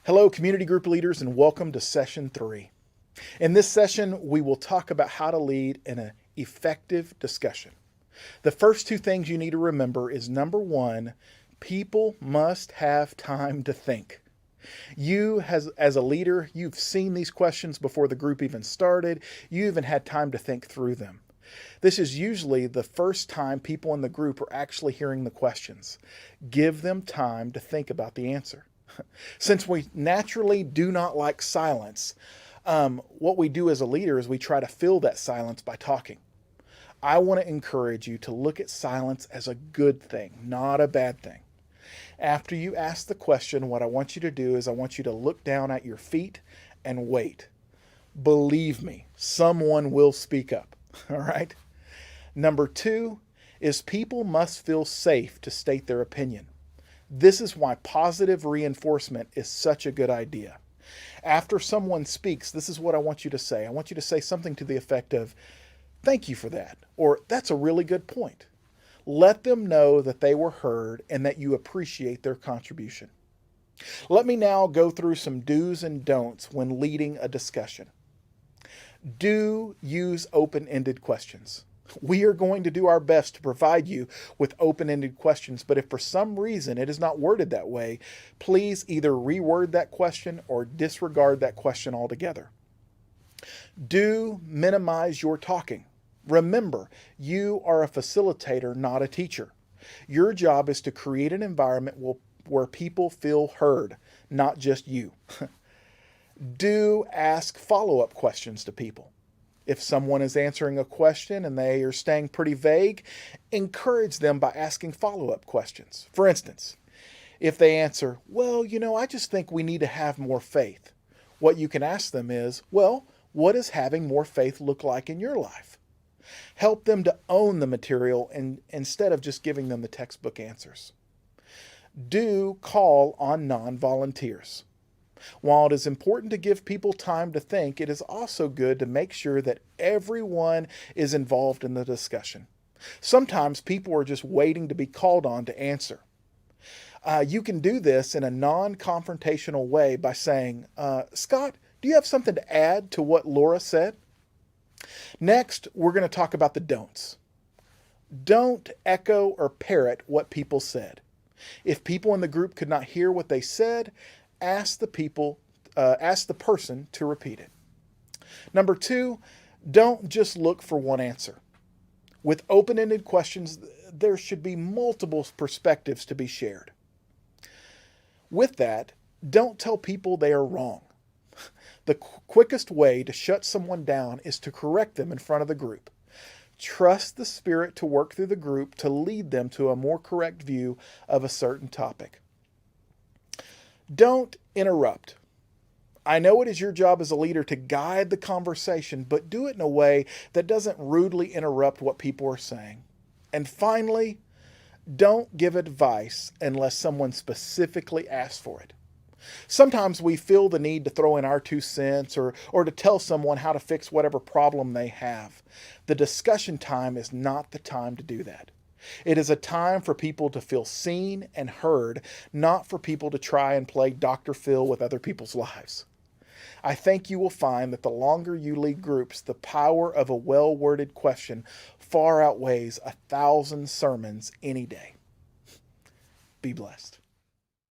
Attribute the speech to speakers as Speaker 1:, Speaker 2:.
Speaker 1: Hello, community group leaders, and welcome to session 3. In this session, we will talk about how to lead in an effective discussion. The first two things you need to remember is number one, people must have time to think. You, as a leader, you've seen these questions before the group even started. You even had time to think through them. This is usually the first time people in the group are actually hearing the questions. Give them time to think about the answer. Since we naturally do not like silence, what we do as a leader is we try to fill that silence by talking. I want to encourage you to look at silence as a good thing, not a bad thing. After you ask the question, what I want you to do is I want you to look down at your feet and wait. Believe me, someone will speak up. All right? Number two is people must feel safe to state their opinion. This is why positive reinforcement is such a good idea. After someone speaks, this is what I want you to say. I want you to say something to the effect of, "Thank you for that," or "That's a really good point." Let them know that they were heard and that you appreciate their contribution. Let me now go through some do's and don'ts when leading a discussion. Do use open-ended questions. We are going to do our best to provide you with open-ended questions, but if for some reason it is not worded that way, please either reword that question or disregard that question altogether. Do minimize your talking. Remember, you are a facilitator, not a teacher. Your job is to create an environment where people feel heard, not just you. Do ask follow-up questions to people. If someone is answering a question and they are staying pretty vague, encourage them by asking follow-up questions. For instance, if they answer, "Well, I just think we need to have more faith," what you can ask them is, "Well, what does having more faith look like in your life?" Help them to own the material instead of just giving them the textbook answers. Do call on non-volunteers. While it is important to give people time to think, it is also good to make sure that everyone is involved in the discussion. Sometimes people are just waiting to be called on to answer. You can do this in a non-confrontational way by saying, "Scott, do you have something to add to what Laura said?" Next, we're going to talk about the don'ts. Don't echo or parrot what people said. If people in the group could not hear what they said, ask the person to repeat it. Number two, don't just look for one answer. With open-ended questions, there should be multiple perspectives to be shared. With that, don't tell people they are wrong. The quickest way to shut someone down is to correct them in front of the group. Trust the Spirit to work through the group to lead them to a more correct view of a certain topic. Don't interrupt. I know it is your job as a leader to guide the conversation, but do it in a way that doesn't rudely interrupt what people are saying. And finally, don't give advice unless someone specifically asks for it. Sometimes we feel the need to throw in our 2 cents or to tell someone how to fix whatever problem they have. The discussion time is not the time to do that. It is a time for people to feel seen and heard, not for people to try and play Dr. Phil with other people's lives. I think you will find that the longer you lead groups, the power of a well-worded question far outweighs 1,000 sermons any day. Be blessed.